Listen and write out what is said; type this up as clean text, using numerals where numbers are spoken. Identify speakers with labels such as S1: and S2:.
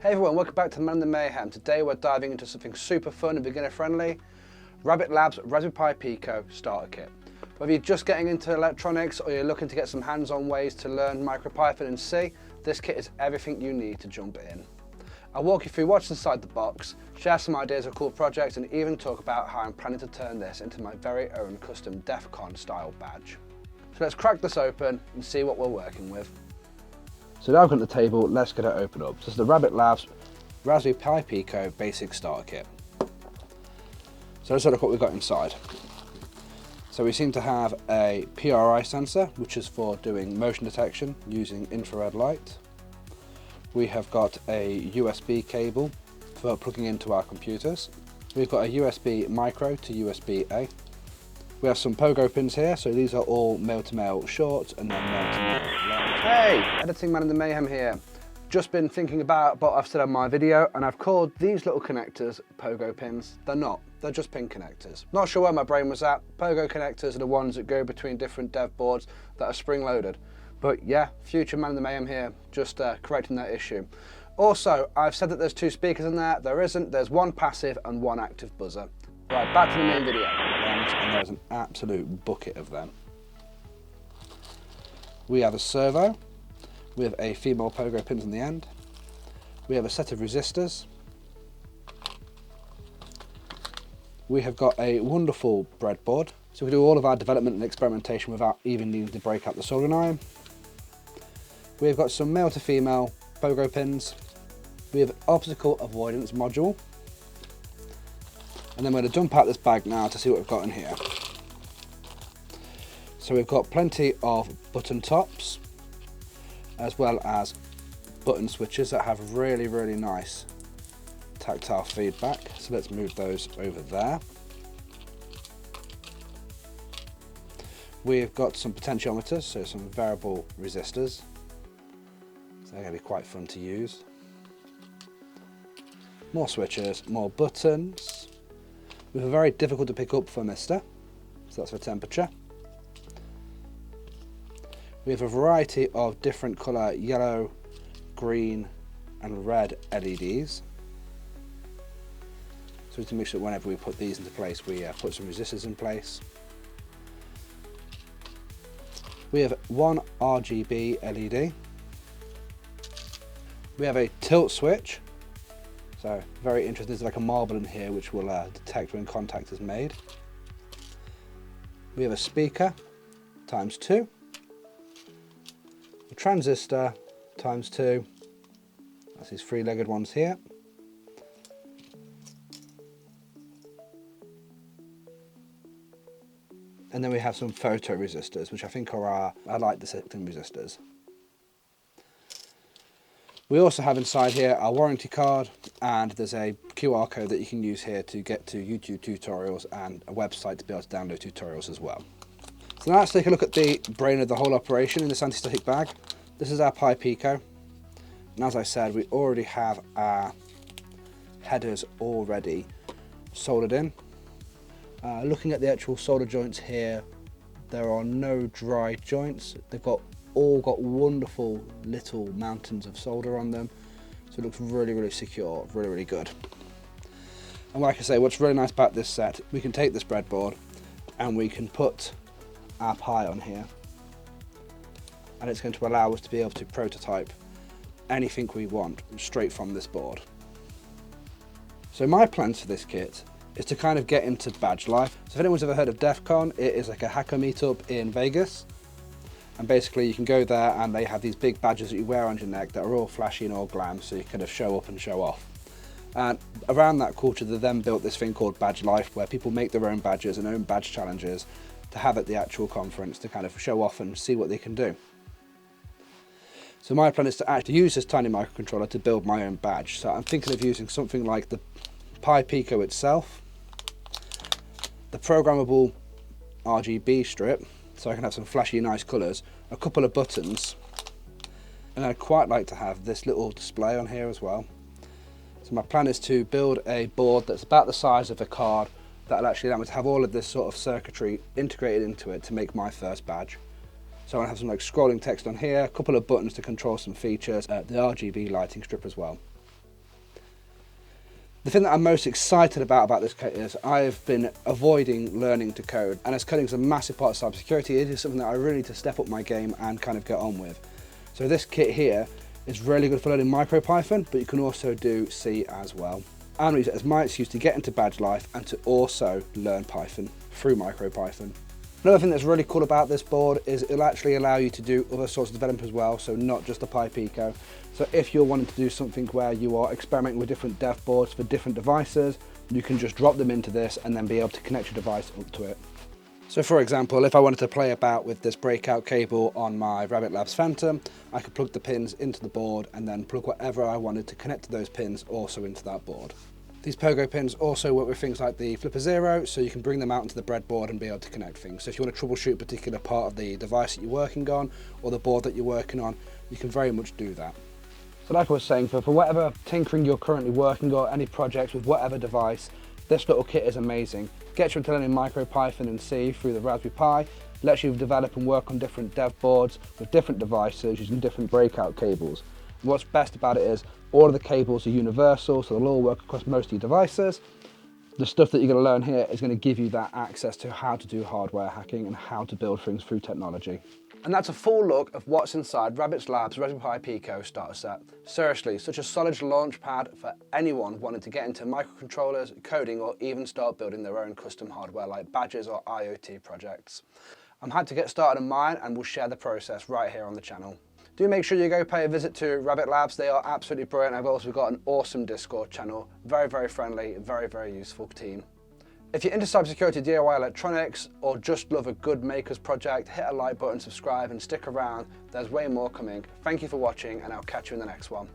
S1: Hey everyone, welcome back to Man in the Mayhem. Today we're diving into something super fun and beginner friendly, Rabbit Labs Raspberry Pi Pico starter kit. Whether you're just getting into electronics or you're looking to get some hands-on ways to learn MicroPython and C, this kit is everything you need to jump in. I'll walk you through what's inside the box, share some ideas of cool projects, and even talk about how I'm planning to turn this into my very own custom DEFCON-style badge. So let's crack this open and see what we're working with. So now I've got the table, let's get it open up. This is the Rabbit Labs Raspberry Pi Pico basic starter kit. So let's look what we've got inside. So we seem to have a PRI sensor, which is for doing motion detection using infrared light. We have got a USB cable for plugging into our computers. We've got a USB micro to USB-A. We have some pogo pins here, so these are all male-to-male shorts and then male-to-male long. Hey, Editing Man in the Mayhem here. Just been thinking about what I've said on my video, and I've called these little connectors pogo pins. They're not, they're just pin connectors. Not sure where my brain was at. Pogo connectors are the ones that go between different dev boards that are spring-loaded. But yeah, future Man in the Mayhem here, just correcting that issue. Also, I've said that there's two speakers in there. There isn't, there's one passive and one active buzzer. Right, back to the main video. And there's an absolute bucket of them. We have a servo with a female pogo pins on the end. We have a set of resistors. We have got a wonderful breadboard, so we do all of our development and experimentation without even needing to break out the soldering iron. We've got some male to female pogo pins. We have an obstacle avoidance module. And then we're going to dump out this bag now to see what we've got in here. So we've got plenty of button tops, as well as button switches that have really, really nice tactile feedback. So let's move those over there. We've got some potentiometers, so some variable resistors. So they're going to be quite fun to use. More switches, more buttons. With a very difficult to pick up thermistor, so that's for temperature. We have a variety of different colour yellow, green and red LEDs. So to make sure whenever we put these into place, we put some resistors in place. We have one RGB LED. We have a tilt switch. So very interesting, there's like a marble in here which will detect when contact is made. We have a speaker ×2, a transistor ×2, that's these three-legged ones here. And then we have some photo resistors, which I think are our light detecting resistors. We also have inside here our warranty card, and there's a QR code that you can use here to get to YouTube tutorials and a website to be able to download tutorials as well. So now let's take a look at the brain of the whole operation in this anti-static bag. This is our Pi Pico, and as I said, we already have our headers already soldered in. Looking at the actual solder joints here, there are no dry joints. They've all got wonderful little mountains of solder on them, so it looks really, really secure, really, really good. And like I say, what's really nice about this set, we can take this breadboard and we can put our Pi on here, and it's going to allow us to be able to prototype anything we want straight from this board. So my plans for this kit is to kind of get into badge life. So if anyone's ever heard of DEFCON, it is like a hacker meetup in Vegas. And basically you can go there and they have these big badges that you wear on your neck that are all flashy and all glam, so you kind of show up and show off. And around that culture, they then built this thing called Badge Life, where people make their own badges and own badge challenges to have at the actual conference to kind of show off and see what they can do. So my plan is to actually use this tiny microcontroller to build my own badge. So I'm thinking of using something like the Pi Pico itself, the programmable RGB strip, so I can have some flashy nice colours, a couple of buttons, and I'd quite like to have this little display on here as well. So my plan is to build a board that's about the size of a card that'll actually allow me to have all of this sort of circuitry integrated into it to make my first badge. So I want to have some like scrolling text on here, a couple of buttons to control some features, the RGB lighting strip as well. The thing that I'm most excited about this kit is I've been avoiding learning to code, and as coding is a massive part of cybersecurity, it is something that I really need to step up my game and kind of get on with. So this kit here is really good for learning MicroPython, but you can also do C as well. I'm going to use it as my excuse to get into badge life and to also learn Python through MicroPython. Another thing that's really cool about this board is it'll actually allow you to do other sorts of development as well, so not just the Pi Pico. So if you're wanting to do something where you are experimenting with different dev boards for different devices, you can just drop them into this and then be able to connect your device up to it. So for example, if I wanted to play about with this breakout cable on my Rabbit Labs Phantom, I could plug the pins into the board and then plug whatever I wanted to connect to those pins also into that board. These pogo pins also work with things like the Flipper Zero, so you can bring them out into the breadboard and be able to connect things. So if you want to troubleshoot a particular part of the device that you're working on or the board that you're working on, you can very much do that. So like I was saying, for whatever tinkering you're currently working on, any projects with whatever device, this little kit is amazing. Gets you into learning MicroPython and C through the Raspberry Pi, lets you develop and work on different dev boards with different devices using different breakout cables. And what's best about it is all of the cables are universal, so they'll all work across most of your devices. The stuff that you're going to learn here is going to give you that access to how to do hardware hacking and how to build things through technology. And that's a full look of what's inside Rabbit Labs' Raspberry Pi Pico starter set. Seriously, such a solid launch pad for anyone wanting to get into microcontrollers, coding, or even start building their own custom hardware like badges or IoT projects. I'm hyped to get started on mine, and we'll share the process right here on the channel. Do make sure you go pay a visit to Rabbit Labs. They are absolutely brilliant. I've also got an awesome Discord channel. Very friendly, very useful team. If you're into cybersecurity, DIY electronics, or just love a good makers project, hit a like button, subscribe, and stick around. There's way more coming. Thank you for watching, and I'll catch you in the next one.